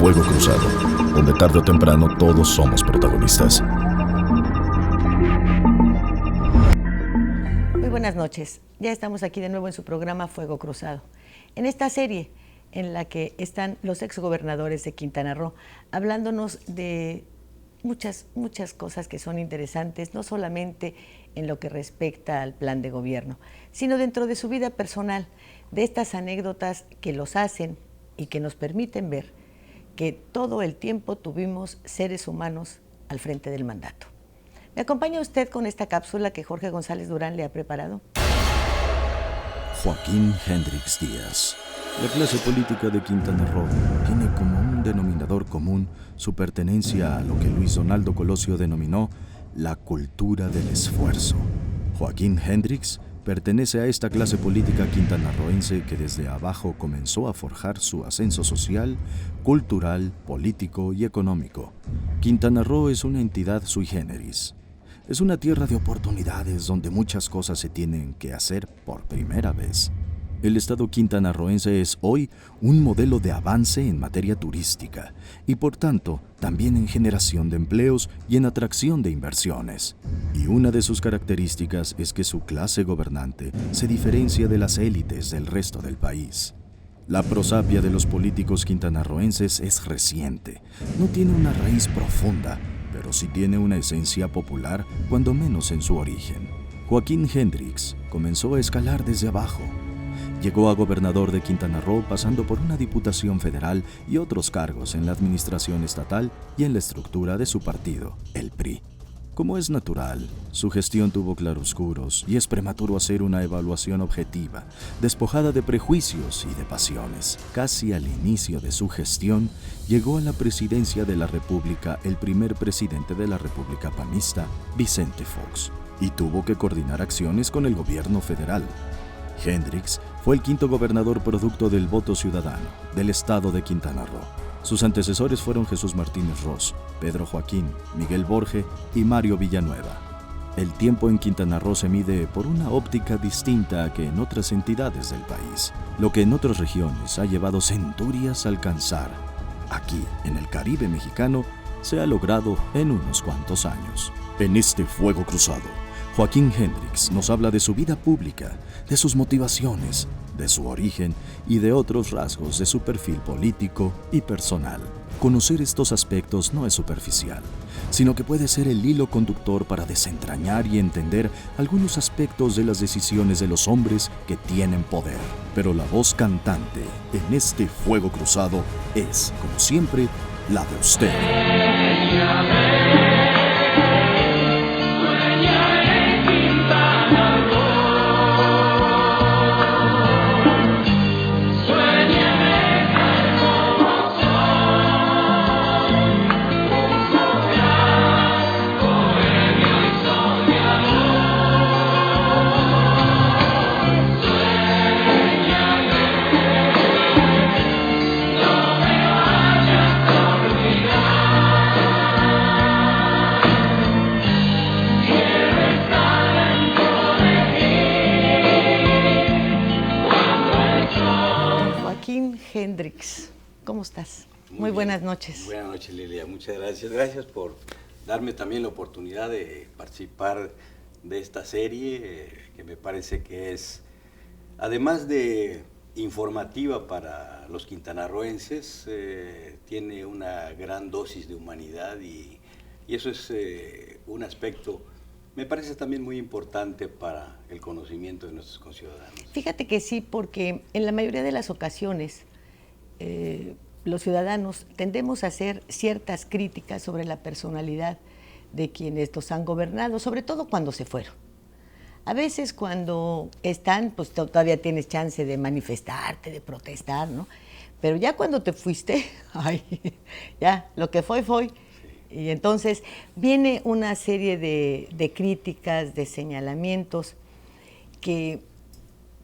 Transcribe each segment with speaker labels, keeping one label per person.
Speaker 1: Fuego Cruzado, donde tarde o temprano todos somos protagonistas.
Speaker 2: Muy buenas noches. Ya estamos aquí de nuevo en su programa Fuego Cruzado. En esta serie en la que están los exgobernadores de Quintana Roo hablándonos de muchas cosas que son interesantes, no solamente en lo que respecta al plan de gobierno, sino dentro de su vida personal, de estas anécdotas que los hacen y que nos permiten ver que todo el tiempo tuvimos seres humanos al frente del mandato. ¿Me acompaña usted con esta cápsula que Jorge González Durán le ha preparado?
Speaker 1: Joaquín Hendrix Díaz. La clase política de Quintana Roo tiene como un denominador común su pertenencia a lo que Luis Donaldo Colosio denominó la cultura del esfuerzo. Joaquín Hendrix pertenece a esta clase política quintanarroense que desde abajo comenzó a forjar su ascenso social, cultural, político y económico. Quintana Roo es una entidad sui generis. Es una tierra de oportunidades donde muchas cosas se tienen que hacer por primera vez. El estado quintanarroense es hoy un modelo de avance en materia turística y por tanto también en generación de empleos y en atracción de inversiones. Y una de sus características es que su clase gobernante se diferencia de las élites del resto del país. La prosapia de los políticos quintanarroenses es reciente, no tiene una raíz profunda, pero sí tiene una esencia popular, cuando menos en su origen. Joaquín Hendrix comenzó a escalar desde abajo. Llegó a gobernador de Quintana Roo pasando por una diputación federal y otros cargos en la administración estatal y en la estructura de su partido, el PRI. Como es natural, su gestión tuvo claroscuros y es prematuro hacer una evaluación objetiva, despojada de prejuicios y de pasiones. Casi al inicio de su gestión, llegó a la presidencia de la República el primer presidente de la República panista, Vicente Fox, y tuvo que coordinar acciones con el gobierno federal. Hendrix fue el quinto gobernador producto del voto ciudadano del estado de Quintana Roo. Sus antecesores fueron Jesús Martínez Ros, Pedro Joaquín, Miguel Borge y Mario Villanueva. El tiempo en Quintana Roo se mide por una óptica distinta que en otras entidades del país. Lo que en otras regiones ha llevado centurias a alcanzar, aquí, en el Caribe mexicano, se ha logrado en unos cuantos años. En este Fuego Cruzado, Joaquín Hendrix nos habla de su vida pública, de sus motivaciones, de su origen y de otros rasgos de su perfil político y personal. Conocer estos aspectos no es superficial, sino que puede ser el hilo conductor para desentrañar y entender algunos aspectos de las decisiones de los hombres que tienen poder. Pero la voz cantante en este Fuego Cruzado es, como siempre, la de usted.
Speaker 2: Hendrix, ¿cómo estás? Muy buenas noches.
Speaker 3: Buenas noches, Lilia, muchas gracias. Gracias por darme también la oportunidad de participar de esta serie, que me parece que es, además de informativa para los quintanarroenses, tiene una gran dosis de humanidad y eso es un aspecto, me parece también muy importante para el conocimiento de nuestros conciudadanos.
Speaker 2: Fíjate que sí, porque en la mayoría de las ocasiones los ciudadanos tendemos a hacer ciertas críticas sobre la personalidad de quienes los han gobernado, sobre todo cuando se fueron. A veces cuando están, pues todavía tienes chance de manifestarte, de protestar, ¿no? Pero ya cuando te fuiste, ay, ya, lo que fue, fue. Y entonces viene una serie de críticas, de señalamientos que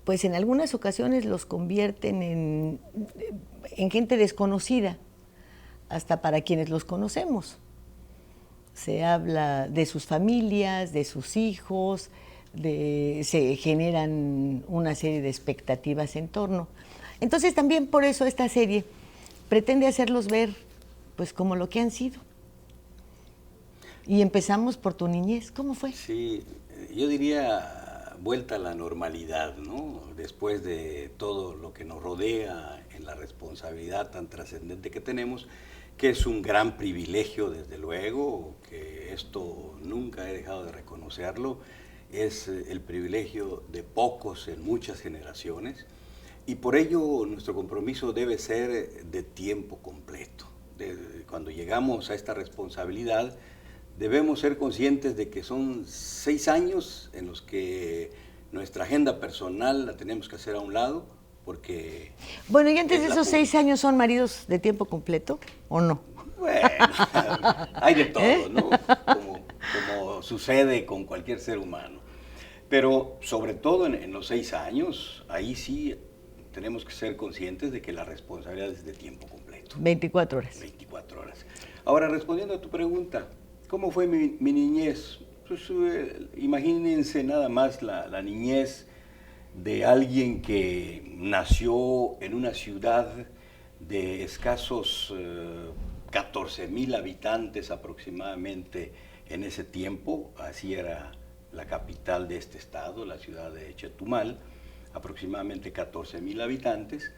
Speaker 2: pues en algunas ocasiones los convierten en gente desconocida, hasta para quienes los conocemos. Se habla de sus familias, de sus hijos, se generan una serie de expectativas en torno. Entonces también por eso esta serie pretende hacerlos ver pues como lo que han sido. Y empezamos por tu niñez, ¿cómo fue?
Speaker 3: Sí, yo diría vuelta a la normalidad, ¿no? Después de todo lo que nos rodea en la responsabilidad tan trascendente que tenemos, que es un gran privilegio, desde luego, que esto nunca he dejado de reconocerlo, es el privilegio de pocos en muchas generaciones, y por ello nuestro compromiso debe ser de tiempo completo. Cuando llegamos a esta responsabilidad, debemos ser conscientes de que son 6 años en los que nuestra agenda personal la tenemos que hacer a un lado, porque...
Speaker 2: Bueno, ¿y antes de esos 6 años son maridos de tiempo completo o no?
Speaker 3: Bueno, hay de todo, ¿no? Como sucede con cualquier ser humano. Pero sobre todo en los 6 años, ahí sí tenemos que ser conscientes de que la responsabilidad es de tiempo completo.
Speaker 2: 24 horas.
Speaker 3: 24 horas. Ahora, respondiendo a tu pregunta, ¿cómo fue mi niñez? Pues, imagínense nada más la niñez de alguien que nació en una ciudad de escasos 14,000 habitantes aproximadamente en ese tiempo. Así era la capital de este estado, la ciudad de Chetumal, aproximadamente 14,000 habitantes,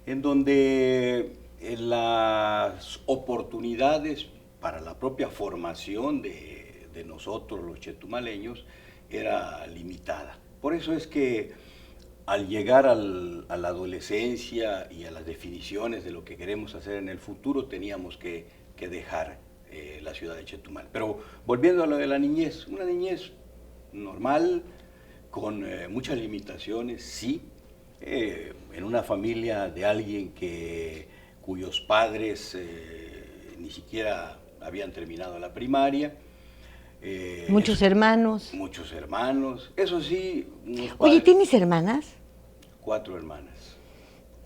Speaker 3: en donde las oportunidades para la propia formación de nosotros los chetumaleños era limitada. Por eso es que al llegar a la adolescencia y a las definiciones de lo que queremos hacer en el futuro, teníamos que dejar la ciudad de Chetumal. Pero volviendo a lo de la niñez, una niñez normal, con muchas limitaciones, sí, en una familia de alguien cuyos padres ni siquiera habían terminado la primaria.
Speaker 2: Muchos hermanos.
Speaker 3: Muchos hermanos, eso sí.
Speaker 2: Oye, ¿tienes hermanas?
Speaker 3: 4 hermanas.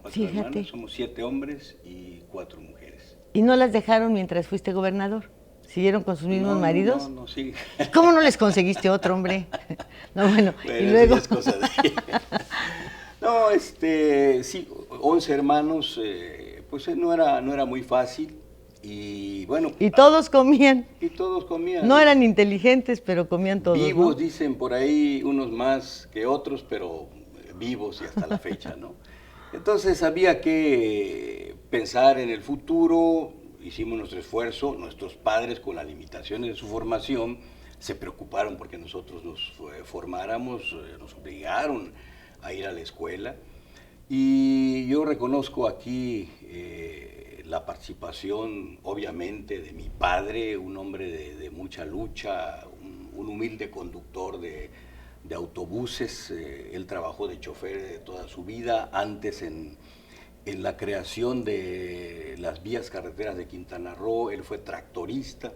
Speaker 3: 4
Speaker 2: Fíjate.
Speaker 3: hermanas, somos 7 hombres y 4 mujeres.
Speaker 2: ¿Y no las dejaron mientras fuiste gobernador? ¿Siguieron con sus mismos maridos?
Speaker 3: No, sí.
Speaker 2: ¿Cómo no les conseguiste otro, hombre? No, bueno, y
Speaker 3: eso
Speaker 2: luego...
Speaker 3: ya es cosa de... No, sí, 11 hermanos, pues no era muy fácil. Y bueno...
Speaker 2: Y todos comían.
Speaker 3: Y todos comían.
Speaker 2: No eran inteligentes, pero comían todos,
Speaker 3: vivos,
Speaker 2: ¿no?
Speaker 3: Dicen por ahí, unos más que otros, pero vivos y hasta la fecha, ¿no? Entonces había que pensar en el futuro, hicimos nuestro esfuerzo, nuestros padres con las limitaciones de su formación se preocuparon porque nosotros nos formáramos, nos obligaron a ir a la escuela, y yo reconozco aquí la participación, obviamente, de mi padre, un hombre de mucha lucha, un humilde conductor de autobuses. Él trabajó de chofer toda su vida, antes en la creación de las vías carreteras de Quintana Roo. Él fue tractorista,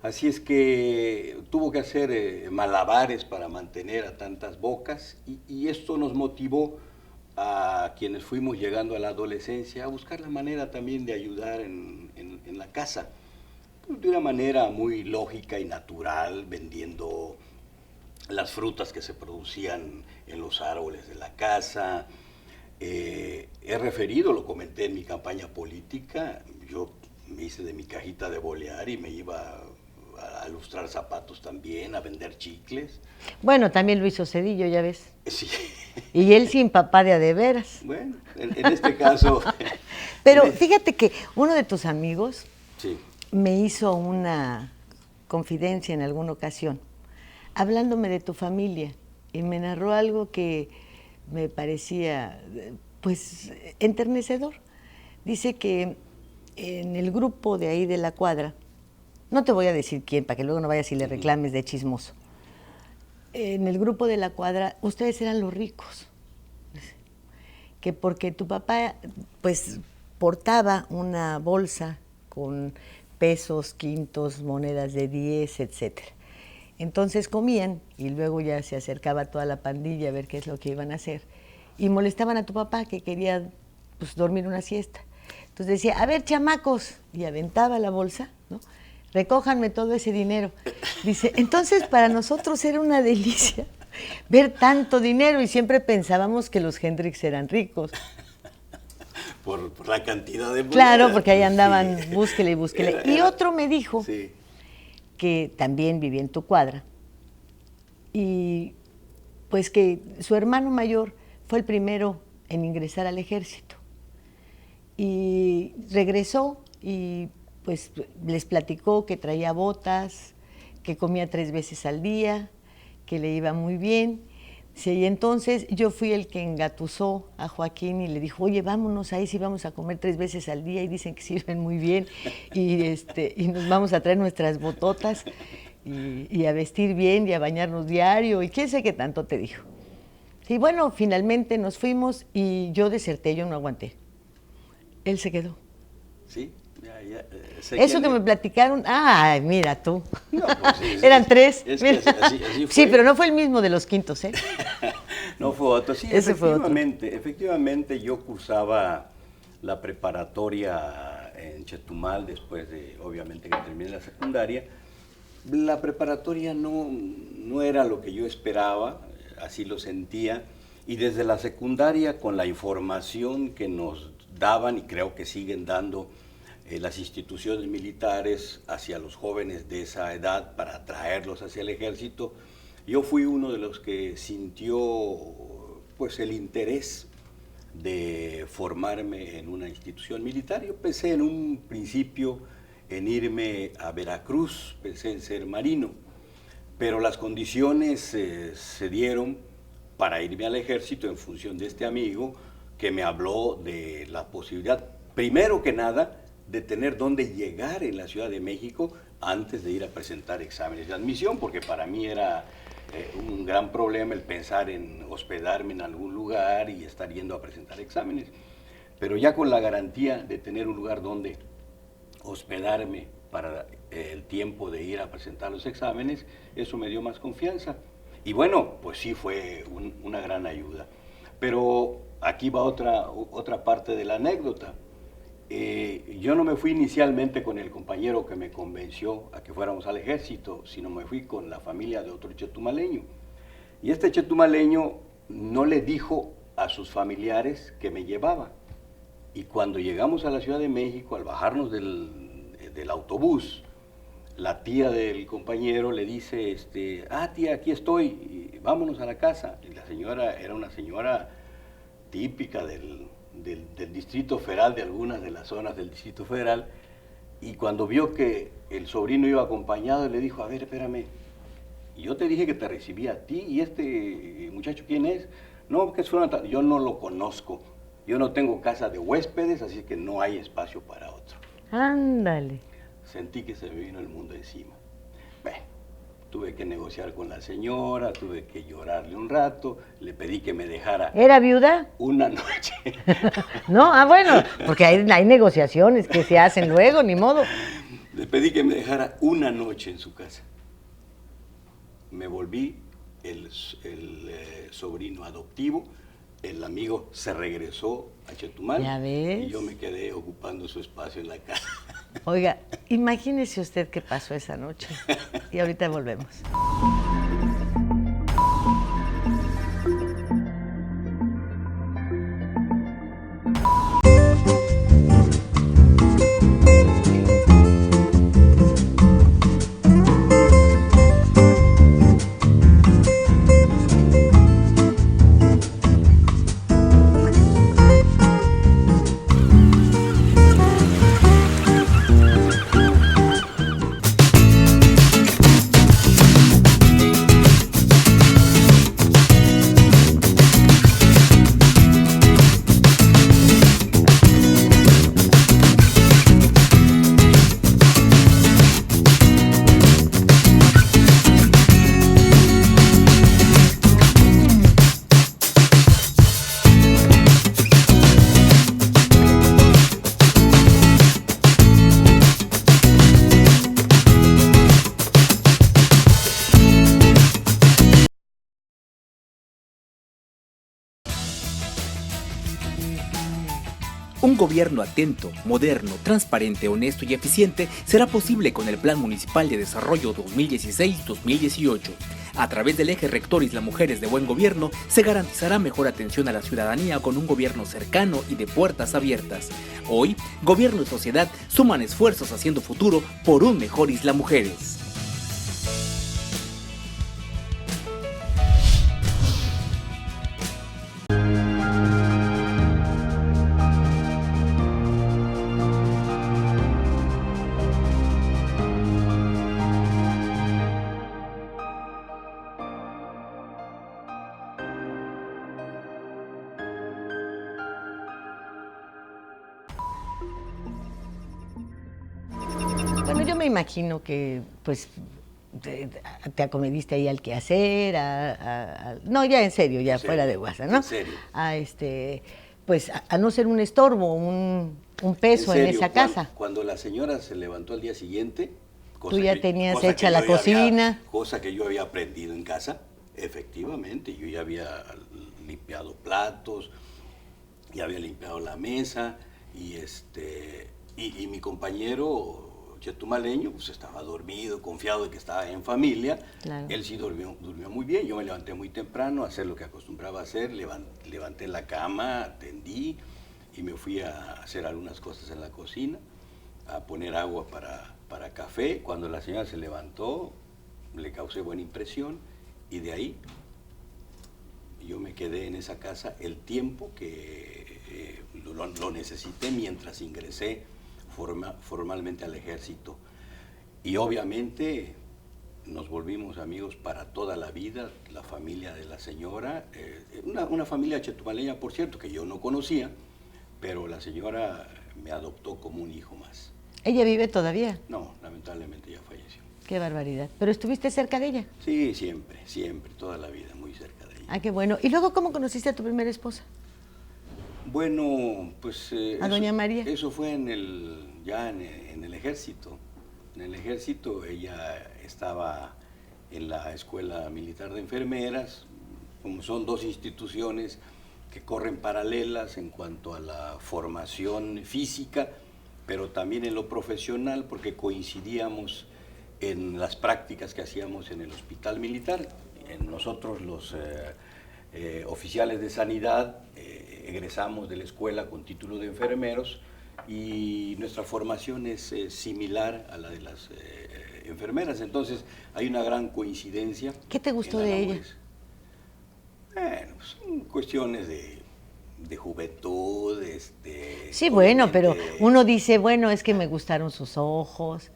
Speaker 3: así es que tuvo que hacer malabares para mantener a tantas bocas, y esto nos motivó a quienes fuimos llegando a la adolescencia a buscar la manera también de ayudar en la casa, pues de una manera muy lógica y natural, vendiendo las frutas que se producían en los árboles de la casa. He referido, lo comenté en mi campaña política, yo me hice de mi cajita de bolear y me iba a lustrar zapatos también, a vender chicles.
Speaker 2: Bueno, también lo hizo Cedillo, ya ves.
Speaker 3: Sí.
Speaker 2: Y él sin papá de a de veras.
Speaker 3: Bueno, en este caso...
Speaker 2: Pero fíjate que uno de tus amigos
Speaker 3: sí.
Speaker 2: me hizo una confidencia en alguna ocasión, hablándome de tu familia, y me narró algo que me parecía, pues, enternecedor. Dice que en el grupo de ahí de la cuadra, no te voy a decir quién, para que luego no vayas y le reclames de chismoso, en el grupo de la cuadra, ustedes eran los ricos, que porque tu papá, pues, portaba una bolsa con pesos, quintos, monedas de 10, etcétera. Entonces comían y luego ya se acercaba toda la pandilla a ver qué es lo que iban a hacer, y molestaban a tu papá, que quería, pues, dormir una siesta. Entonces decía, a ver, chamacos, y aventaba la bolsa, ¿no? Recójanme todo ese dinero. Dice, entonces para nosotros era una delicia ver tanto dinero, y siempre pensábamos que los Hendrix eran ricos.
Speaker 3: por la cantidad de monedas.
Speaker 2: Claro, porque ahí andaban,
Speaker 3: Sí.
Speaker 2: búsquele y búsquele. Y otro me dijo
Speaker 3: Sí.
Speaker 2: que también vivía en tu cuadra, y pues que su hermano mayor fue el primero en ingresar al ejército. Y regresó y pues les platicó que traía botas, que comía 3 veces al día, que le iba muy bien. Sí, y entonces yo fui el que engatusó a Joaquín y le dijo, oye, vámonos ahí, sí vamos a comer 3 veces al día y dicen que sirven muy bien y nos vamos a traer nuestras bototas y a vestir bien y a bañarnos diario y quién sé qué tanto te dijo. Y bueno, finalmente nos fuimos y yo deserté, yo no aguanté. Él se quedó.
Speaker 3: Sí, ya,
Speaker 2: Eso que me platicaron, ay, mira tú.
Speaker 3: No, pues sí,
Speaker 2: Eran 3.
Speaker 3: es que así fue.
Speaker 2: Sí, pero no fue el mismo de los quintos, ¿eh?
Speaker 3: No fue otro. Sí,
Speaker 2: Ese fue otro.
Speaker 3: efectivamente yo cursaba la preparatoria en Chetumal después de, obviamente, que terminé la secundaria. La preparatoria no era lo que yo esperaba, así lo sentía, y desde la secundaria, con la información que nos daban y creo que siguen dando las instituciones militares hacia los jóvenes de esa edad para atraerlos hacia el ejército, yo fui uno de los que sintió pues el interés de formarme en una institución militar. Yo pensé en un principio en irme a Veracruz, pensé en ser marino, pero las condiciones se dieron para irme al ejército en función de este amigo que me habló de la posibilidad, primero que nada, de tener dónde llegar en la Ciudad de México antes de ir a presentar exámenes de admisión, porque para mí era un gran problema el pensar en hospedarme en algún lugar y estar yendo a presentar exámenes. Pero ya con la garantía de tener un lugar donde hospedarme para el tiempo de ir a presentar los exámenes, eso me dio más confianza. Y bueno, pues sí fue una gran ayuda. Pero aquí va otra parte de la anécdota. Yo no me fui inicialmente con el compañero que me convenció a que fuéramos al ejército, sino me fui con la familia de otro chetumaleño. Y este chetumaleño no le dijo a sus familiares que me llevaba. Y cuando llegamos a la Ciudad de México, al bajarnos del autobús, la tía del compañero le dice, tía, aquí estoy, vámonos a la casa. Y la señora era una señora típica del Distrito Federal, de algunas de las zonas del Distrito Federal, y cuando vio que el sobrino iba acompañado, le dijo, a ver, espérame, yo te dije que te recibía a ti, y este muchacho, ¿quién es? No, que es yo no lo conozco, yo no tengo casa de huéspedes, así que no hay espacio para otro.
Speaker 2: Ándale.
Speaker 3: Sentí que se me vino el mundo encima. Bueno, tuve que negociar con la señora, tuve que llorarle un rato, le pedí que me dejara...
Speaker 2: ¿Era viuda?
Speaker 3: Una noche.
Speaker 2: No, bueno, porque hay negociaciones que se hacen luego, ni modo.
Speaker 3: Le pedí que me dejara una noche en su casa. Me volví el sobrino adoptivo, el amigo se regresó a Chetumal.
Speaker 2: ¿Ya ves?
Speaker 3: Y yo me quedé ocupando su espacio en la casa.
Speaker 2: Oiga, imagínese usted qué pasó esa noche. Y ahorita volvemos.
Speaker 4: Un gobierno atento, moderno, transparente, honesto y eficiente será posible con el Plan Municipal de Desarrollo 2016-2018. A través del eje rector Isla Mujeres de Buen Gobierno, se garantizará mejor atención a la ciudadanía con un gobierno cercano y de puertas abiertas. Hoy, gobierno y sociedad suman esfuerzos haciendo futuro por un mejor Isla Mujeres.
Speaker 2: Bueno, yo me imagino que, pues, te acomediste ahí al quehacer, no, ya en serio, ya fuera de WhatsApp, ¿no?
Speaker 3: En serio.
Speaker 2: Pues, a no ser un estorbo, un peso en esa casa.
Speaker 3: Cuando la señora se levantó al día siguiente,
Speaker 2: Tú ya tenías hecha la cocina.
Speaker 3: Cosa que yo había aprendido en casa, efectivamente, yo ya había limpiado platos, ya había limpiado la mesa, y mi compañero chetumaleño pues estaba dormido, confiado de que estaba en familia.
Speaker 2: Claro.
Speaker 3: Él sí durmió muy bien. Yo me levanté muy temprano a hacer lo que acostumbraba a hacer, levanté la cama, atendí y me fui a hacer algunas cosas en la cocina, a poner agua para café. Cuando la señora se levantó, le causé buena impresión y de ahí yo me quedé en esa casa el tiempo que lo necesité mientras ingresé formalmente al ejército. Y obviamente nos volvimos amigos para toda la vida, la familia de la señora, una familia chetumaleña, por cierto, que yo no conocía, pero la señora me adoptó como un hijo más.
Speaker 2: ¿Ella vive todavía?
Speaker 3: No, lamentablemente ya falleció.
Speaker 2: Qué barbaridad. ¿Pero estuviste cerca de ella?
Speaker 3: Sí, siempre, toda la vida, muy cerca de ella.
Speaker 2: Ah, qué bueno. ¿Y luego cómo conociste a tu primera esposa?
Speaker 3: Bueno, pues...
Speaker 2: ¿A doña María?
Speaker 3: Eso fue en el ejército. En el ejército ella estaba en la Escuela Militar de Enfermeras, como son dos instituciones que corren paralelas en cuanto a la formación física, pero también en lo profesional, porque coincidíamos en las prácticas que hacíamos en el hospital militar. Nosotros los oficiales de sanidad egresamos de la escuela con título de enfermeros y nuestra formación es similar a la de las enfermeras, entonces hay una gran coincidencia.
Speaker 2: ¿Qué te gustó de ella?
Speaker 3: Bueno, son cuestiones de juventud,
Speaker 2: Sí, bueno, pero uno dice, bueno, es que me gustaron sus ojos,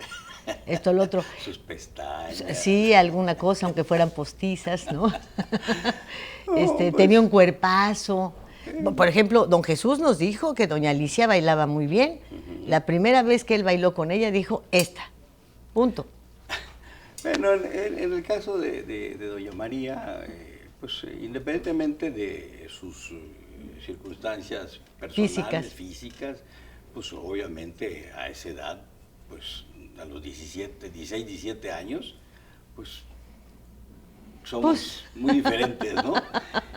Speaker 2: esto, lo otro.
Speaker 3: Sus pestañas.
Speaker 2: Sí, alguna cosa, aunque fueran postizas, ¿no?
Speaker 3: No, pues,
Speaker 2: tenía un cuerpazo. Por ejemplo, don Jesús nos dijo que doña Alicia bailaba muy bien. La primera vez que él bailó con ella dijo, esta, punto.
Speaker 3: Bueno, en el caso de doña María, pues independientemente de sus circunstancias personales, físicas, pues obviamente a esa edad, pues a los 16, 17 años, pues somos muy diferentes, ¿no?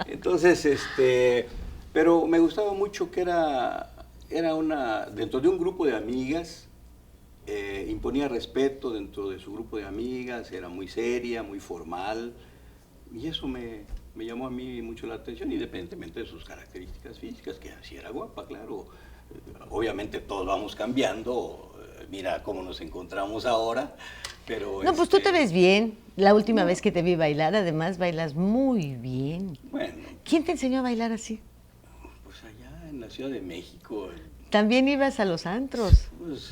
Speaker 3: Entonces, pero me gustaba mucho que era dentro de un grupo de amigas, imponía respeto dentro de su grupo de amigas, era muy seria, muy formal, y eso me llamó a mí mucho la atención, independientemente de sus características físicas, que sí era guapa, claro. Obviamente todos vamos cambiando, mira cómo nos encontramos ahora, pero...
Speaker 2: No, pues tú te ves bien. La última vez que te vi bailar, además bailas muy bien.
Speaker 3: Bueno.
Speaker 2: ¿Quién te enseñó a bailar así?
Speaker 3: Pues allá en la Ciudad de México.
Speaker 2: ¿También ibas a los antros?
Speaker 3: Pues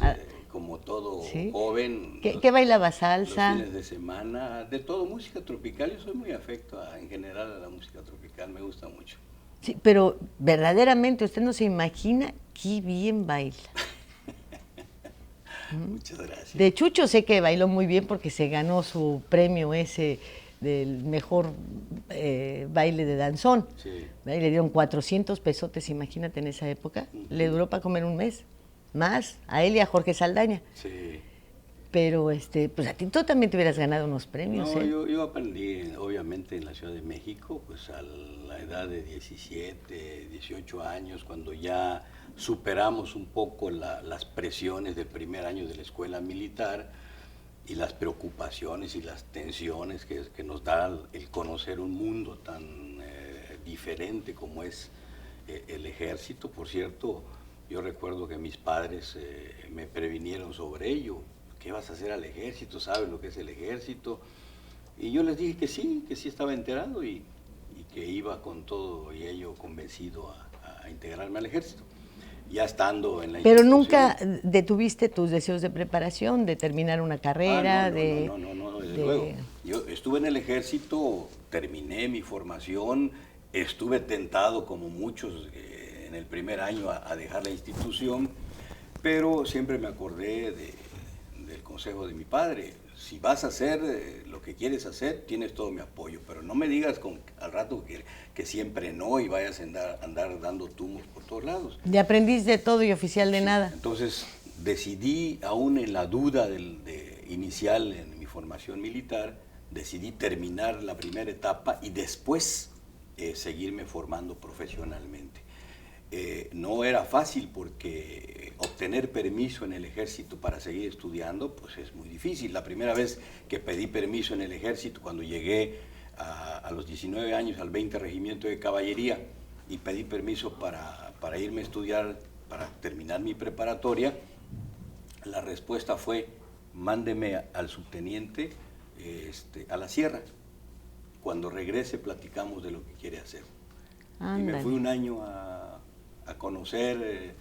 Speaker 3: como todo
Speaker 2: ¿sí?
Speaker 3: joven.
Speaker 2: ¿Qué bailabas? ¿Salsa?
Speaker 3: Los fines de semana, de todo, música tropical. Yo soy muy afecto en general a la música tropical, me gusta mucho.
Speaker 2: Sí, pero verdaderamente usted no se imagina qué bien baila.
Speaker 3: Muchas gracias.
Speaker 2: De Chucho sé que bailó muy bien porque se ganó su premio ese del mejor baile de danzón.
Speaker 3: Sí.
Speaker 2: Le dieron 400 pesotes, imagínate, en esa época. Le duró para comer un mes. Más, a él y a Jorge Saldaña.
Speaker 3: Sí.
Speaker 2: Pero pues a ti tú también te hubieras ganado unos premios,
Speaker 3: No,
Speaker 2: ¿eh?
Speaker 3: yo aprendí, obviamente, en la Ciudad de México, pues a la edad de 17, 18 años, cuando ya superamos un poco las presiones del primer año de la escuela militar, y las preocupaciones y las tensiones que nos da el conocer un mundo tan diferente como es el ejército. Por cierto, yo recuerdo que mis padres me previnieron sobre ello. ¿Qué vas a hacer al ejército? ¿Sabes lo que es el ejército? Y yo les dije que sí estaba enterado y que iba con todo y ello convencido a integrarme al ejército. Ya estando en la
Speaker 2: Pero
Speaker 3: institución.
Speaker 2: nunca detuviste tus deseos de preparación, de terminar una carrera,
Speaker 3: No, desde luego. Yo estuve en el ejército, terminé mi formación, estuve tentado como muchos en el primer año a dejar la institución, pero siempre me acordé del consejo de mi padre. Si vas a hacer lo que quieres hacer, tienes todo mi apoyo, pero no me digas al rato que siempre no y vayas a andar dando tumbos por todos lados.
Speaker 2: De aprendiz de todo y oficial de nada.
Speaker 3: Entonces decidí, aún en la duda inicial en mi formación militar, decidí terminar la primera etapa y después seguirme formando profesionalmente. No era fácil porque obtener permiso en el ejército para seguir estudiando pues es muy difícil. La primera vez que pedí permiso en el ejército, cuando llegué a los 19 años al 20 Regimiento de Caballería y pedí permiso para irme a estudiar, para terminar mi preparatoria, la respuesta fue: mándeme al subteniente a la sierra. Cuando regrese platicamos de lo que quiere hacer.
Speaker 2: Ándale.
Speaker 3: Y me fui un año a conocer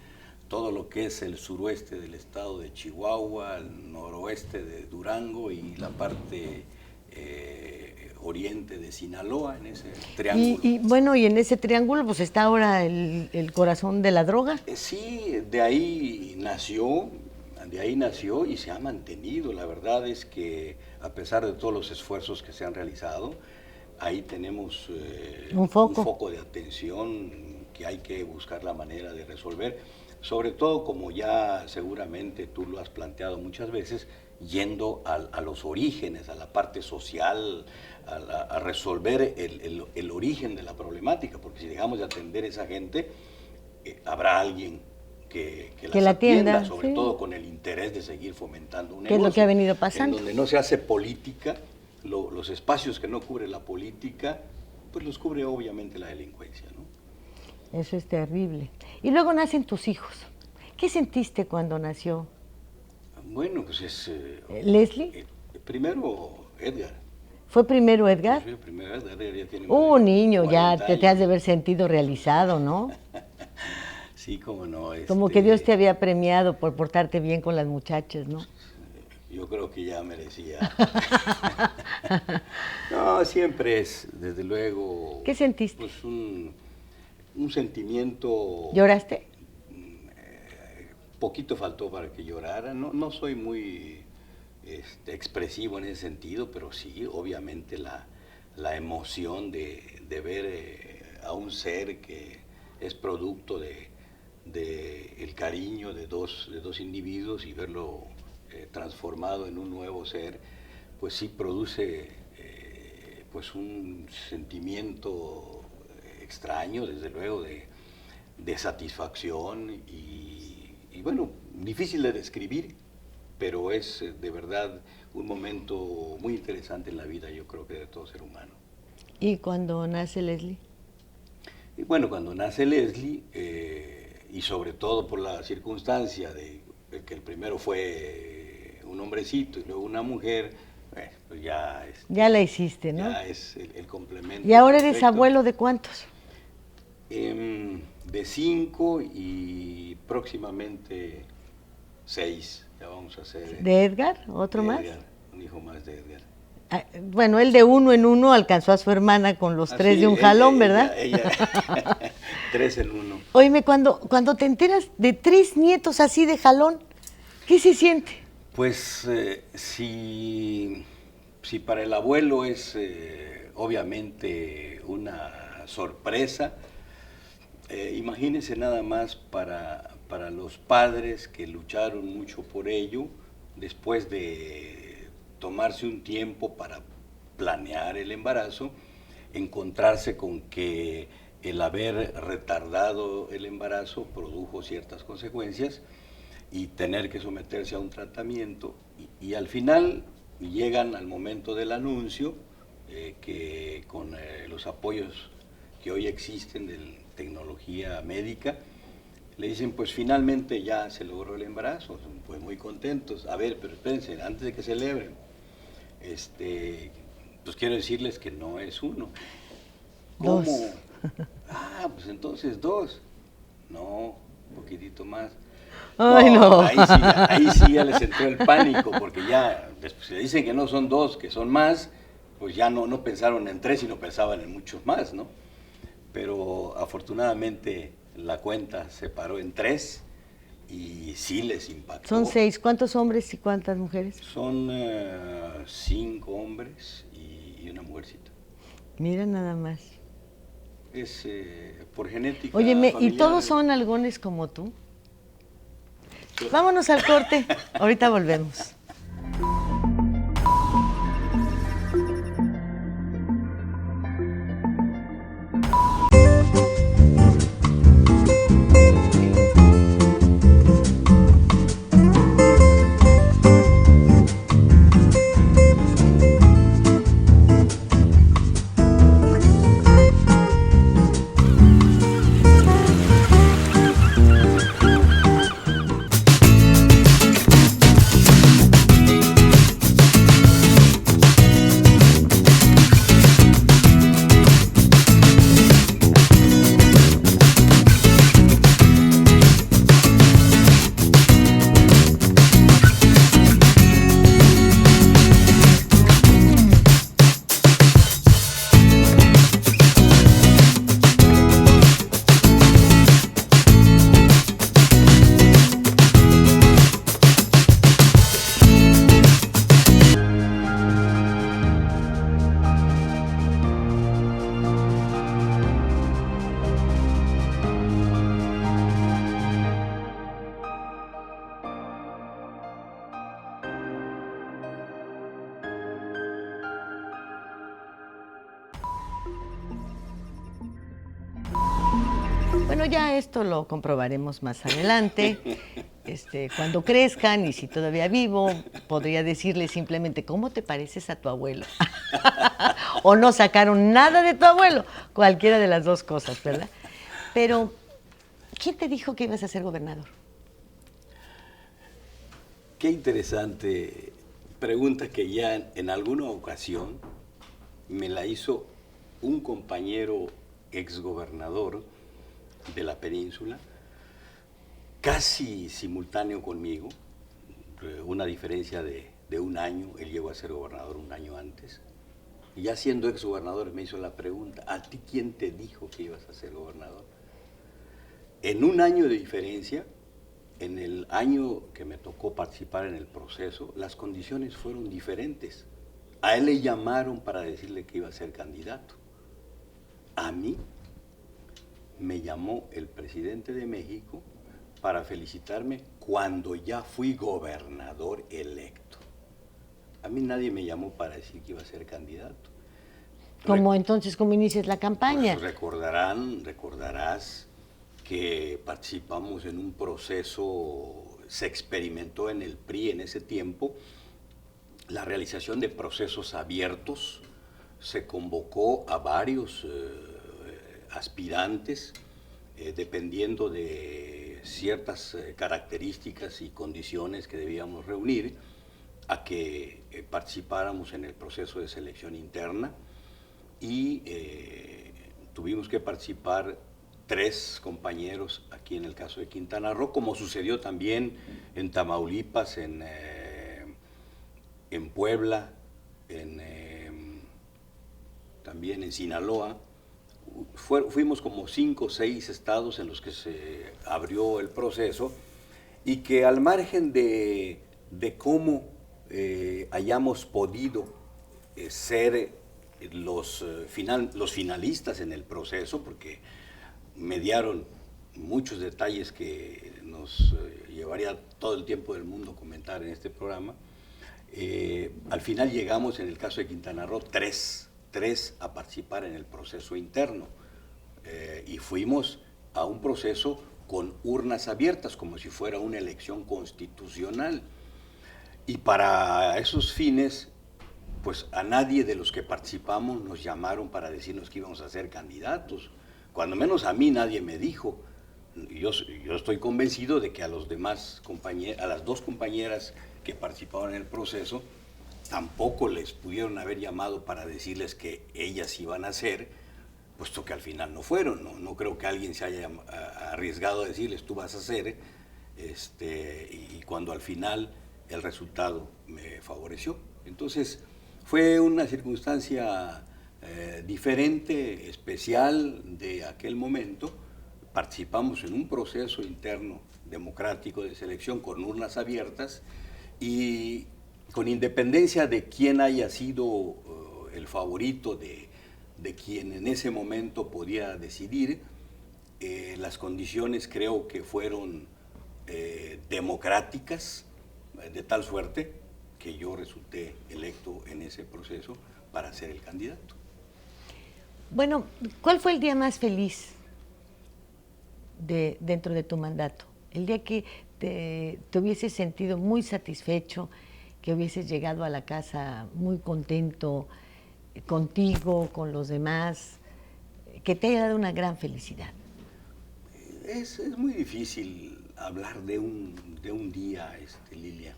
Speaker 3: todo lo que es el suroeste del estado de Chihuahua, el noroeste de Durango y la parte oriente de Sinaloa, en ese triángulo.
Speaker 2: Y bueno, y en ese triángulo pues está ahora el corazón de la droga.
Speaker 3: Sí, de ahí nació y se ha mantenido. La verdad es que a pesar de todos los esfuerzos que se han realizado, ahí tenemos un foco de atención que hay que buscar la manera de resolver, sobre todo, como ya seguramente tú lo has planteado muchas veces, yendo a los orígenes, a la parte social, a resolver el origen de la problemática, porque si dejamos de atender a esa gente, habrá alguien que las
Speaker 2: la
Speaker 3: atienda, sobre
Speaker 2: sí.
Speaker 3: todo con el interés de seguir fomentando un
Speaker 2: ¿Qué
Speaker 3: negocio.
Speaker 2: es lo que ha venido pasando?
Speaker 3: En donde no se hace política, los espacios que no cubre la política, pues los cubre obviamente la delincuencia, ¿no?
Speaker 2: Eso es terrible. Y luego nacen tus hijos. ¿Qué sentiste cuando nació?
Speaker 3: Bueno, pues es...
Speaker 2: ¿Leslie?
Speaker 3: Primero Edgar.
Speaker 2: ¿Fue primero Edgar?
Speaker 3: Sí, primero Edgar ya tiene
Speaker 2: Niño, ya
Speaker 3: 40
Speaker 2: te has de
Speaker 3: años.
Speaker 2: haber sentido realizado, ¿no?
Speaker 3: Sí, cómo no.
Speaker 2: Como que Dios te había premiado por portarte bien con las muchachas, ¿no?
Speaker 3: Yo creo que ya merecía. No, siempre es, desde luego...
Speaker 2: ¿Qué sentiste?
Speaker 3: Pues un sentimiento...
Speaker 2: ¿Lloraste?
Speaker 3: Poquito faltó para que llorara. No soy muy expresivo en ese sentido, pero sí, obviamente la emoción de ver a un ser que es producto de el cariño de dos individuos y verlo transformado en un nuevo ser, pues sí produce pues un sentimiento extraño, desde luego, de satisfacción y bueno, difícil de describir, pero es de verdad un momento muy interesante en la vida, yo creo que de todo ser humano.
Speaker 2: ¿Y cuando nace Leslie?
Speaker 3: Y bueno, cuando nace Leslie, y sobre todo por la circunstancia de que el primero fue un hombrecito y luego una mujer, pues ya...
Speaker 2: Ya la hiciste, ¿no?
Speaker 3: Ya es el complemento.
Speaker 2: ¿Y ahora eres
Speaker 3: perfecto.
Speaker 2: abuelo de cuántos?
Speaker 3: De 5 y próximamente 6. Ya vamos a hacer.
Speaker 2: ¿De Edgar? ¿Otro
Speaker 3: de
Speaker 2: más?
Speaker 3: Edgar, un hijo más de Edgar.
Speaker 2: Ah, bueno, él de uno en uno alcanzó a su hermana con los 3 de un jalón, ¿verdad?
Speaker 3: Ella 3 en 1.
Speaker 2: Óyeme, cuando te enteras de 3 nietos así de jalón, ¿qué se siente?
Speaker 3: Pues si para el abuelo es obviamente una sorpresa, imagínense nada más para los padres que lucharon mucho por ello, después de tomarse un tiempo para planear el embarazo, encontrarse con que el haber retardado el embarazo produjo ciertas consecuencias y tener que someterse a un tratamiento y al final llegan al momento del anuncio, que con los apoyos que hoy existen de tecnología médica, le dicen, pues finalmente ya se logró el embarazo, pues muy contentos. A ver, pero espérense, antes de que celebren, pues quiero decirles que no es uno. ¿Cómo?
Speaker 2: Dos.
Speaker 3: Ah, pues entonces 2. No, un poquitito más.
Speaker 2: Ay, no.
Speaker 3: Ahí sí ya les entró el pánico, porque ya, después se dicen que no son 2, que son más, pues ya no pensaron en 3, sino pensaban en muchos más, ¿no? Pero afortunadamente la cuenta se paró en 3 y sí les impactó.
Speaker 2: Son 6. ¿Cuántos hombres y cuántas mujeres?
Speaker 3: Son 5 hombres y una mujercita.
Speaker 2: Mira nada más.
Speaker 3: Es por genética.
Speaker 2: Óyeme, ¿y
Speaker 3: familiar.
Speaker 2: todos son algones como tú?
Speaker 3: Sí.
Speaker 2: Vámonos al corte, ahorita volvemos. Bueno, ya esto lo comprobaremos más adelante. Cuando crezcan, y si todavía vivo, podría decirle simplemente, ¿cómo te pareces a tu abuelo? O no sacaron nada de tu abuelo, cualquiera de las dos cosas, ¿verdad? Pero, ¿quién te dijo que ibas a ser gobernador?
Speaker 3: Qué interesante pregunta que ya en alguna ocasión me la hizo un compañero exgobernador de la península, casi simultáneo conmigo, una diferencia de un año. Él llegó a ser gobernador un año antes, y ya siendo exgobernador me hizo la pregunta, ¿a ti quién te dijo que ibas a ser gobernador? En un año de diferencia, en el año que me tocó participar en el proceso, las condiciones fueron diferentes. A él le llamaron para decirle que iba a ser candidato. A mí me llamó el presidente de México para felicitarme cuando ya fui gobernador electo. A mí nadie me llamó para decir que iba a ser candidato.
Speaker 2: ¿Cómo entonces, cómo inicias la campaña?
Speaker 3: Pues recordarás que participamos en un proceso, se experimentó en el PRI en ese tiempo, la realización de procesos abiertos, se convocó a varios aspirantes, dependiendo de ciertas características y condiciones que debíamos reunir, a que participáramos en el proceso de selección interna, y tuvimos que participar 3 compañeros aquí en el caso de Quintana Roo, como sucedió también en Tamaulipas, en Puebla, también en Sinaloa. Fuimos como 5 o 6 estados en los que se abrió el proceso, y que al margen de cómo hayamos podido ser los finalistas en el proceso, porque mediaron muchos detalles que nos llevaría todo el tiempo del mundo comentar en este programa, al final llegamos, en el caso de Quintana Roo, 3 a participar en el proceso interno, y fuimos a un proceso con urnas abiertas, como si fuera una elección constitucional. Y para esos fines, pues a nadie de los que participamos nos llamaron para decirnos que íbamos a ser candidatos. Cuando menos a mí nadie me dijo. Yo estoy convencido de que a los demás a las dos compañeras que participaron en el proceso, tampoco les pudieron haber llamado para decirles que ellas iban a ser, puesto que al final no fueron. No creo que alguien se haya arriesgado a decirles tú vas a ser, y cuando al final el resultado me favoreció. Entonces fue una circunstancia diferente, especial de aquel momento. Participamos en un proceso interno democrático de selección con urnas abiertas y con independencia de quién haya sido el favorito de quien en ese momento podía decidir, las condiciones creo que fueron democráticas, de tal suerte que yo resulté electo en ese proceso para ser el candidato.
Speaker 2: Bueno, ¿cuál fue el día más feliz dentro de tu mandato? El día que te hubieses sentido muy satisfecho, que hubieses llegado a la casa muy contento contigo, con los demás, que te haya dado una gran felicidad.
Speaker 3: Es muy difícil hablar de un día, Lilia.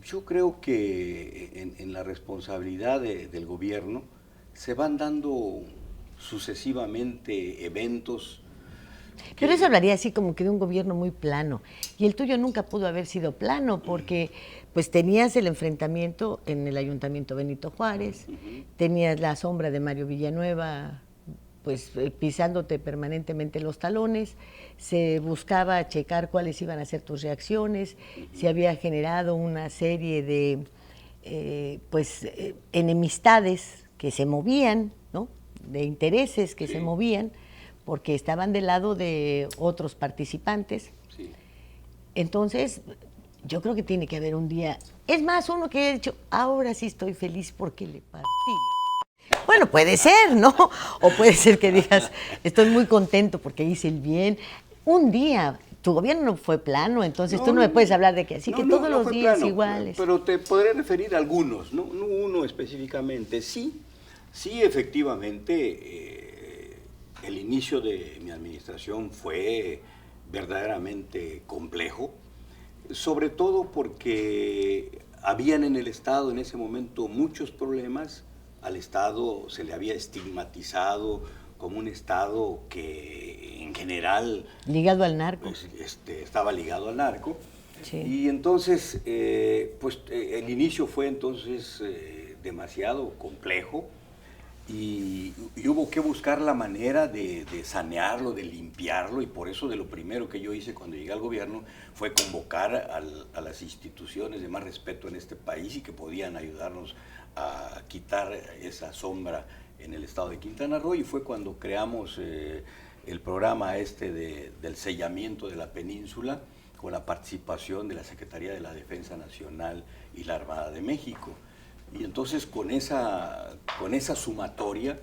Speaker 3: Yo creo que en la responsabilidad del gobierno se van dando sucesivamente eventos.
Speaker 2: Pero eso hablaría así como que de un gobierno muy plano. Y el tuyo nunca pudo haber sido plano porque pues tenías el enfrentamiento en el Ayuntamiento Benito Juárez, tenías la sombra de Mario Villanueva pues pisándote permanentemente los talones, se buscaba checar cuáles iban a ser tus reacciones, se había generado una serie de enemistades que se movían, ¿no? De intereses que se movían, porque estaban del lado de otros participantes.
Speaker 3: Sí.
Speaker 2: Entonces, yo creo que tiene que haber un día, es más, uno que haya dicho, ahora sí estoy feliz porque le partí. Bueno, puede ser, ¿no? O puede ser que digas, estoy muy contento porque hice el bien. Un día, tu gobierno no fue plano, entonces tú no me puedes hablar de que así, que todos los días plano, iguales.
Speaker 3: Pero te podré referir a algunos, no uno específicamente. Sí, efectivamente, el inicio de mi administración fue verdaderamente complejo, sobre todo porque habían en el Estado en ese momento muchos problemas. Al Estado se le había estigmatizado como un Estado que en general...
Speaker 2: Ligado al narco.
Speaker 3: Pues, estaba ligado al narco.
Speaker 2: Sí.
Speaker 3: Y entonces, el inicio fue entonces demasiado complejo y hubo que buscar la manera de sanearlo, de limpiarlo, y por eso de lo primero que yo hice cuando llegué al gobierno fue convocar a las instituciones de más respeto en este país y que podían ayudarnos a quitar esa sombra en el estado de Quintana Roo, y fue cuando creamos el programa del sellamiento de la península con la participación de la Secretaría de la Defensa Nacional y la Armada de México. Y entonces con esa sumatoria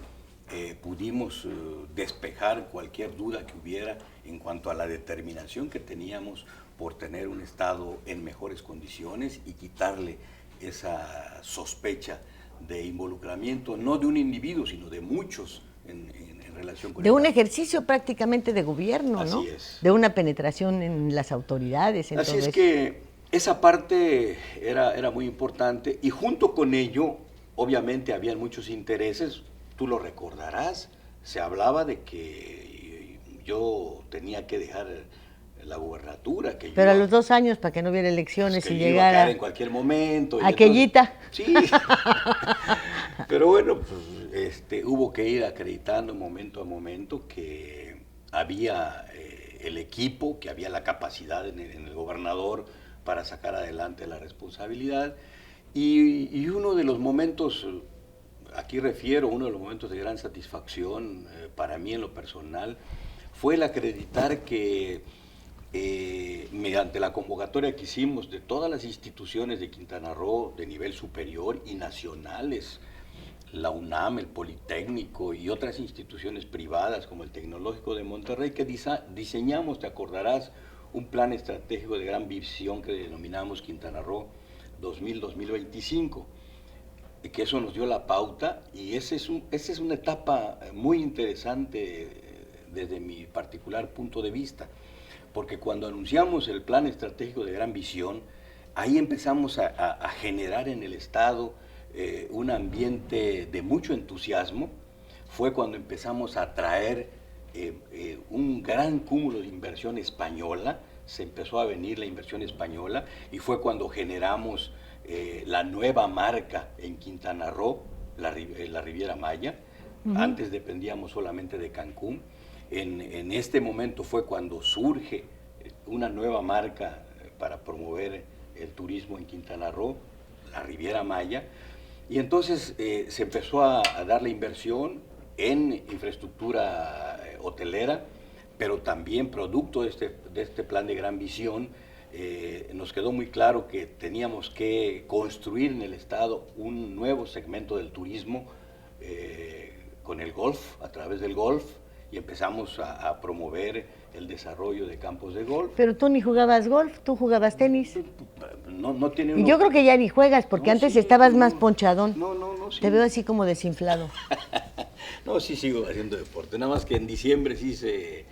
Speaker 3: pudimos despejar cualquier duda que hubiera en cuanto a la determinación que teníamos por tener un Estado en mejores condiciones y quitarle esa sospecha de involucramiento, no de un individuo, sino de muchos en relación con...
Speaker 2: De un ejercicio prácticamente de gobierno, ¿no?
Speaker 3: Así es.
Speaker 2: De una penetración en las autoridades.
Speaker 3: Así es que esa parte era muy importante, y junto con ello, obviamente, habían muchos intereses. Tú lo recordarás, se hablaba de que yo tenía que dejar la gubernatura.
Speaker 2: Pero a los 2 años, para que no hubiera elecciones
Speaker 3: pues,
Speaker 2: y
Speaker 3: llegara... Iba a caer en cualquier momento.
Speaker 2: Aquellita.
Speaker 3: Entonces, sí. Pero bueno, pues, hubo que ir acreditando momento a momento que había el equipo, que había la capacidad en el gobernador para sacar adelante la responsabilidad. Y uno de los momentos, aquí refiero, uno de los momentos de gran satisfacción para mí en lo personal, fue el acreditar que mediante la convocatoria que hicimos de todas las instituciones de Quintana Roo de nivel superior y nacionales, la UNAM, el Politécnico y otras instituciones privadas como el Tecnológico de Monterrey, que diseñamos, te acordarás, un plan estratégico de gran visión que denominamos Quintana Roo 2000-2025, que eso nos dio la pauta, y esa es una etapa muy interesante desde mi particular punto de vista, porque cuando anunciamos el Plan Estratégico de Gran Visión, ahí empezamos a generar en el Estado un ambiente de mucho entusiasmo. Fue cuando empezamos a traer un gran cúmulo de inversión española, se empezó a venir la inversión española, y fue cuando generamos la nueva marca en Quintana Roo, la Riviera Maya. Antes dependíamos solamente de Cancún. En este momento fue cuando surge una nueva marca para promover el turismo en Quintana Roo, la Riviera Maya, y entonces se empezó a dar la inversión en infraestructura hotelera, pero también producto de este plan de Gran Visión, nos quedó muy claro que teníamos que construir en el Estado un nuevo segmento del turismo con el golf, a través del golf, y empezamos a promover el desarrollo de campos de golf.
Speaker 2: Pero tú ni jugabas golf, tú jugabas tenis.
Speaker 3: No tiene
Speaker 2: Y yo creo que ya ni juegas, porque antes estabas más ponchadón.
Speaker 3: No, sí.
Speaker 2: Te veo así como desinflado.
Speaker 3: No, sí sigo haciendo deporte, nada más que en diciembre sí se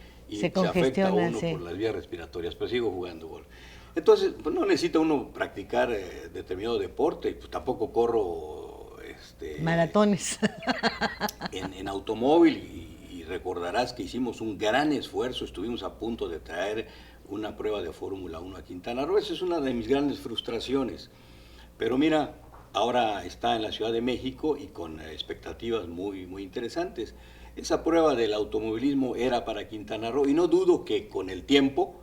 Speaker 3: afecta uno por las vías respiratorias, pero sigo jugando golf. Entonces, pues no necesita uno practicar determinado deporte, pues tampoco corro
Speaker 2: maratones.
Speaker 3: En automóvil, y recordarás que hicimos un gran esfuerzo, estuvimos a punto de traer una prueba de Fórmula 1 a Quintana Roo. Esa es una de mis grandes frustraciones, pero mira, ahora está en la Ciudad de México y con expectativas muy, muy interesantes. Esa prueba del automovilismo era para Quintana Roo, y no dudo que con el tiempo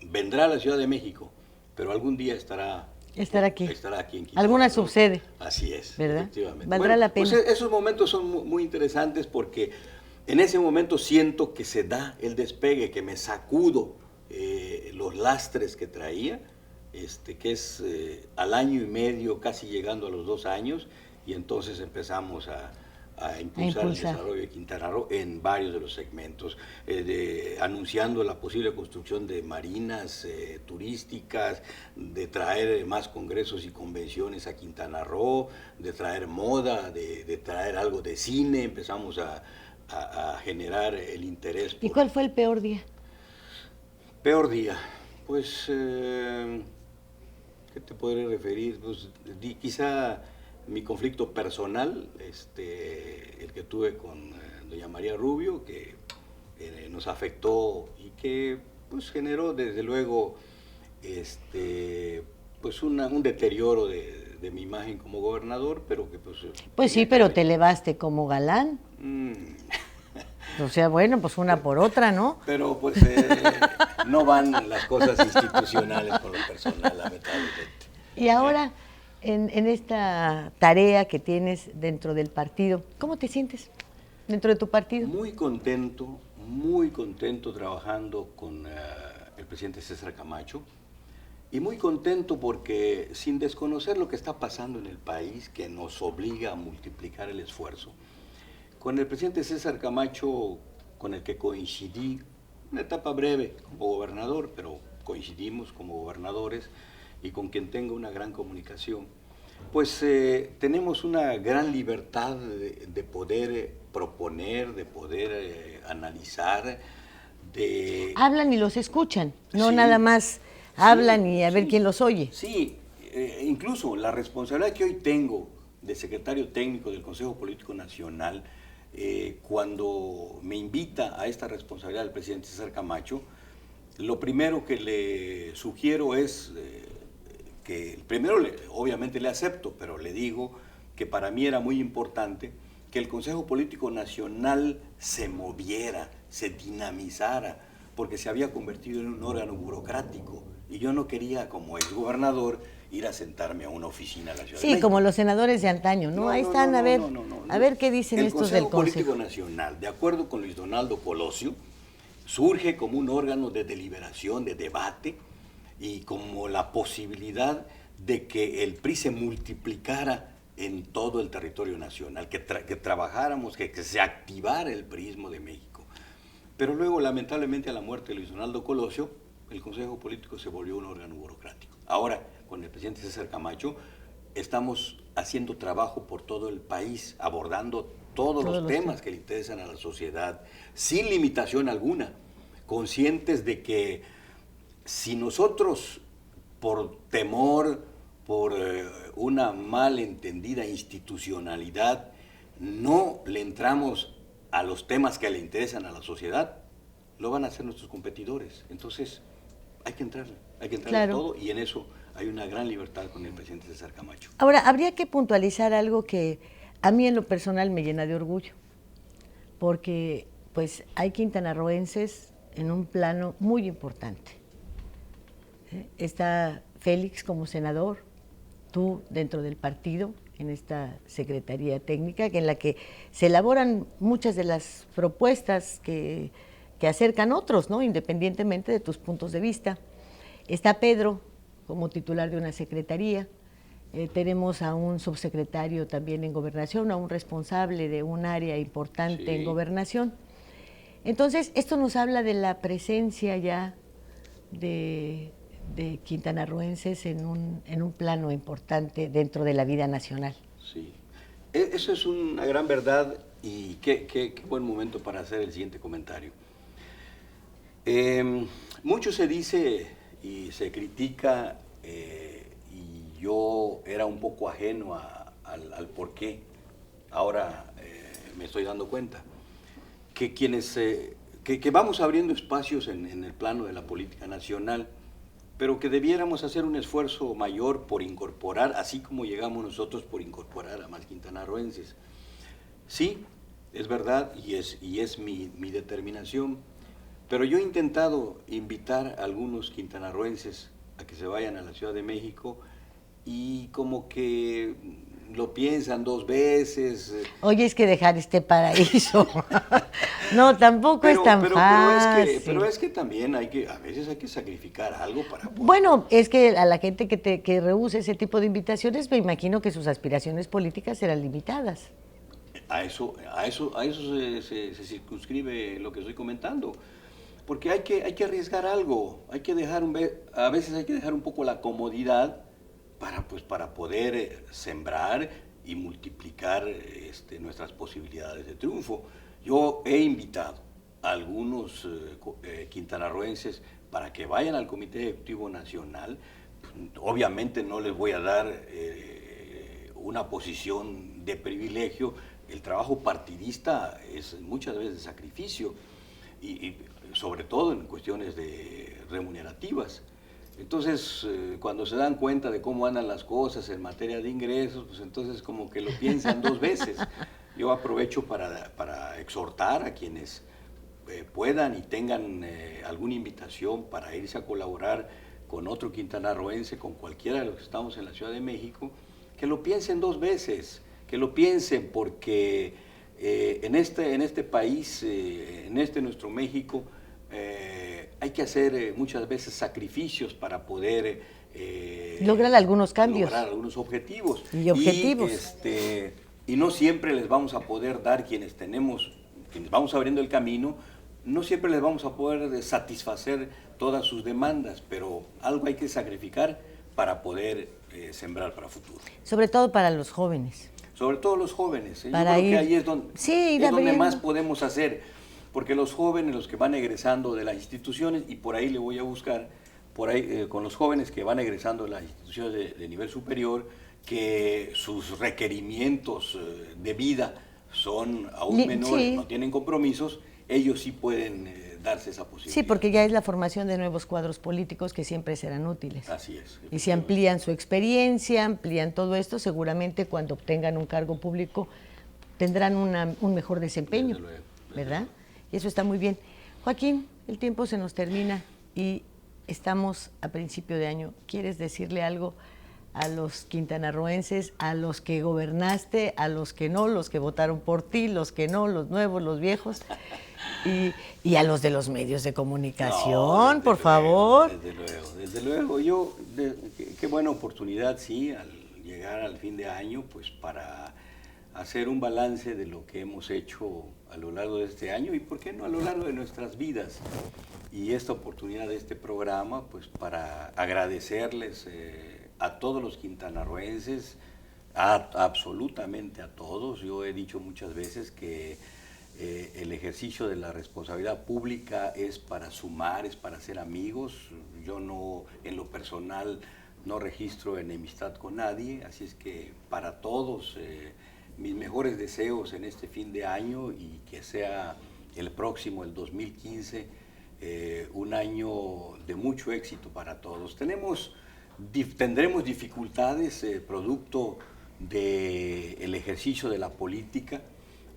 Speaker 3: vendrá a la Ciudad de México, pero algún día estará aquí en Quintana
Speaker 2: Alguna
Speaker 3: Roo.
Speaker 2: sucede.
Speaker 3: Así es,
Speaker 2: ¿verdad?
Speaker 3: efectivamente.
Speaker 2: Valdrá la pena.
Speaker 3: Pues esos momentos son muy interesantes, porque en ese momento siento que se da el despegue, que me sacudo los lastres que traía, que es al año y medio, casi llegando a los 2 años, y entonces empezamos a impulsar el desarrollo de Quintana Roo en varios de los segmentos, anunciando la posible construcción de marinas turísticas, de traer más congresos y convenciones a Quintana Roo, de traer moda, de traer algo de cine. Empezamos a generar el interés.
Speaker 2: ¿Y cuál fue el peor día?
Speaker 3: Peor día, pues, ¿qué te podré referir? Pues, quizá mi conflicto personal, el que tuve con doña María Rubio, que nos afectó y que pues generó desde luego pues un deterioro de mi imagen como gobernador, pero que
Speaker 2: pues sí, pero te elevaste como galán. O sea, bueno, pues una por otra, ¿no?
Speaker 3: Pero pues no van las cosas institucionales con lo personal, lamentablemente.
Speaker 2: Y ahora, en esta tarea que tienes dentro del partido, ¿cómo te sientes dentro de tu partido?
Speaker 3: Muy contento trabajando con el presidente César Camacho, y muy contento porque, sin desconocer lo que está pasando en el país, que nos obliga a multiplicar el esfuerzo, con el presidente César Camacho, con el que coincidí una etapa breve como gobernador, pero coincidimos como gobernadores, y con quien tengo una gran comunicación, pues tenemos una gran libertad de poder proponer, de poder analizar.
Speaker 2: Hablan y los escuchan, no
Speaker 3: sí,
Speaker 2: nada más hablan y a ver quién los oye.
Speaker 3: Sí, incluso la responsabilidad que hoy tengo de secretario técnico del Consejo Político Nacional, cuando me invita a esta responsabilidad el presidente César Camacho, lo primero que le sugiero es que primero obviamente le acepto, pero le digo que para mí era muy importante que el Consejo Político Nacional se moviera, se dinamizara, porque se había convertido en un órgano burocrático, y yo no quería, como exgobernador, ir a sentarme a una oficina de la Ciudad de México.
Speaker 2: Sí, como los senadores de antaño, ¿no? Ahí están, a ver qué dicen estos del Consejo.
Speaker 3: El Consejo Político Nacional, de acuerdo con Luis Donaldo Colosio, surge como un órgano de deliberación, de debate, y como la posibilidad de que el PRI se multiplicara en todo el territorio nacional, que trabajáramos, que se activara el priismo de México. Pero luego, lamentablemente, a la muerte de Luis Donaldo Colosio, el Consejo Político se volvió un órgano burocrático. Ahora, con el presidente César Camacho, estamos haciendo trabajo por todo el país, abordando todos los temas que le interesan a la sociedad, sin limitación alguna, conscientes de que si nosotros, por temor, por una mal entendida institucionalidad, no le entramos a los temas que le interesan a la sociedad, lo van a hacer nuestros competidores. Entonces, hay que entrarle a todo, y en eso hay una gran libertad con el presidente César Camacho.
Speaker 2: Ahora, habría que puntualizar algo que a mí en lo personal me llena de orgullo, porque pues hay quintanarroenses en un plano muy importante. Está Félix como senador, tú dentro del partido, en esta Secretaría Técnica, en la que se elaboran muchas de las propuestas que acercan otros, ¿no? Independientemente de tus puntos de vista. Está Pedro como titular de una secretaría, tenemos a un subsecretario también en Gobernación, a un responsable de un área importante en Gobernación. Entonces, esto nos habla de la presencia ya de quintanarroenses en un plano importante dentro de la vida nacional.
Speaker 3: Sí, eso es una gran verdad, y qué buen momento para hacer el siguiente comentario. Mucho se dice y se critica, y yo era un poco ajeno al por qué. Ahora me estoy dando cuenta que que vamos abriendo espacios en el plano de la política nacional, pero que debiéramos hacer un esfuerzo mayor por incorporar, así como llegamos nosotros, por incorporar a más quintanarroenses. Sí, es verdad, y es mi determinación, pero yo he intentado invitar a algunos quintanarroenses a que se vayan a la Ciudad de México, y como que lo piensan dos veces.
Speaker 2: Oye, es que dejar este paraíso. No, tampoco es tan fácil.
Speaker 3: Pero es que también a veces hay que sacrificar algo para poder.
Speaker 2: Bueno, es que a la gente que rehúse ese tipo de invitaciones, me imagino que sus aspiraciones políticas serán limitadas.
Speaker 3: A eso se circunscribe lo que estoy comentando. Porque hay que arriesgar algo, a veces hay que dejar un poco la comodidad para poder sembrar y multiplicar nuestras posibilidades de triunfo. Yo he invitado a algunos quintanarroenses para que vayan al Comité Ejecutivo Nacional. Obviamente no les voy a dar una posición de privilegio. El trabajo partidista es muchas veces sacrificio, y sobre todo en cuestiones remunerativas. Entonces, cuando se dan cuenta de cómo andan las cosas en materia de ingresos, pues entonces como que lo piensan dos veces. Yo aprovecho para exhortar a quienes puedan y tengan alguna invitación para irse a colaborar con otro quintanarroense, con cualquiera de los que estamos en la Ciudad de México, que lo piensen dos veces, que lo piensen, porque en este país, nuestro México, hay que hacer muchas veces sacrificios para poder
Speaker 2: lograr algunos cambios,
Speaker 3: lograr algunos objetivos.
Speaker 2: Y
Speaker 3: no siempre les vamos a poder dar, quienes vamos abriendo el camino, no siempre les vamos a poder satisfacer todas sus demandas, pero algo hay que sacrificar para poder sembrar para futuro.
Speaker 2: Sobre todo para los jóvenes.
Speaker 3: Sobre todo los jóvenes. Yo creo que ahí es donde más podemos hacer, porque los jóvenes, los que van egresando de las instituciones, y por ahí le voy a buscar, con los jóvenes que van egresando de las instituciones de nivel superior, que sus requerimientos de vida son aún menores, no tienen compromisos, ellos sí pueden darse esa posibilidad.
Speaker 2: Sí, porque ya es la formación de nuevos cuadros políticos que siempre serán útiles.
Speaker 3: Así es.
Speaker 2: Y si amplían su experiencia, amplían todo esto, seguramente cuando obtengan un cargo público tendrán un mejor desempeño, desde luego, ¿verdad? Y eso está muy bien. Joaquín, el tiempo se nos termina y estamos a principio de año. ¿Quieres decirle algo a los quintanarroenses, a los que gobernaste, a los que no, los que votaron por ti, los que no, los nuevos, los viejos, y a los de los medios de comunicación, por favor?
Speaker 3: Desde luego. Qué buena oportunidad, sí, al llegar al fin de año, pues para hacer un balance de lo que hemos hecho a lo largo de este año y, ¿por qué no, a lo largo de nuestras vidas? Y esta oportunidad de este programa, pues para agradecerles a todos los quintanarroenses, absolutamente a todos. Yo he dicho muchas veces que el ejercicio de la responsabilidad pública es para sumar, es para ser amigos. Yo no, en lo personal, no registro enemistad con nadie, así es que para todos mis mejores deseos en este fin de año y que sea el próximo, el 2015, un año de mucho éxito para todos. Tendremos dificultades producto del ejercicio de la política.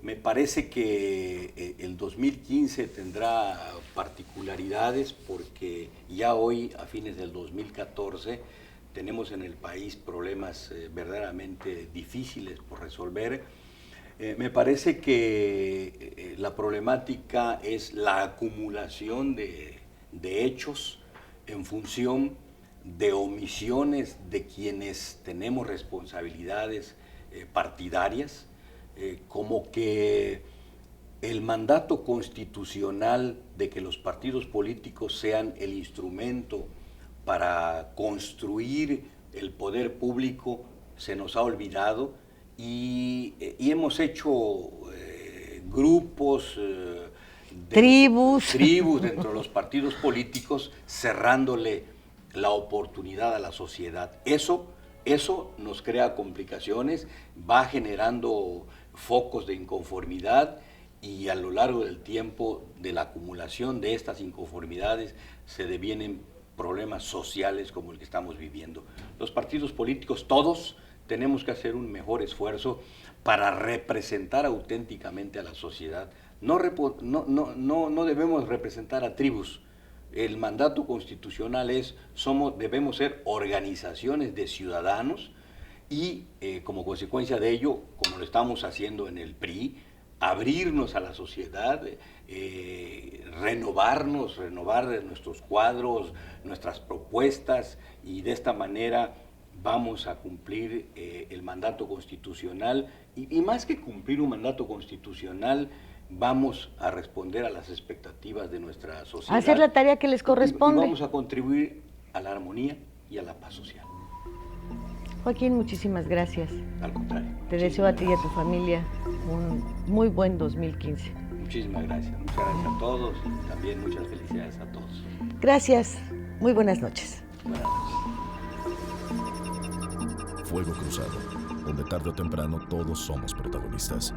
Speaker 3: Me parece que el 2015 tendrá particularidades porque ya hoy, a fines del 2014, tenemos en el país problemas verdaderamente difíciles por resolver. Me parece que la problemática es la acumulación de hechos en función de omisiones de quienes tenemos responsabilidades partidarias, como que el mandato constitucional de que los partidos políticos sean el instrumento para construir el poder público se nos ha olvidado y hemos hecho grupos, tribus dentro de los partidos políticos, cerrándole la oportunidad a la sociedad. Eso nos crea complicaciones, va generando focos de inconformidad y a lo largo del tiempo de la acumulación de estas inconformidades se devienen problemas sociales como el que estamos viviendo. Los partidos políticos, todos, tenemos que hacer un mejor esfuerzo para representar auténticamente a la sociedad. No debemos representar a tribus. El mandato constitucional es, debemos ser organizaciones de ciudadanos y como consecuencia de ello, como lo estamos haciendo en el PRI, abrirnos a la sociedad, renovar nuestros cuadros, nuestras propuestas y de esta manera vamos a cumplir el mandato constitucional y más que cumplir un mandato constitucional, vamos a responder a las expectativas de nuestra sociedad.
Speaker 2: Hacer la tarea que les corresponde.
Speaker 3: Y vamos a contribuir a la armonía y a la paz social.
Speaker 2: Joaquín, muchísimas gracias.
Speaker 3: Al contrario.
Speaker 2: Te deseo a ti y a tu familia un muy buen 2015.
Speaker 3: Muchísimas gracias. Muchas gracias a todos y también muchas felicidades a todos.
Speaker 2: Gracias. Muy buenas noches.
Speaker 3: Buenas noches.
Speaker 1: Fuego Cruzado, donde tarde o temprano todos somos protagonistas.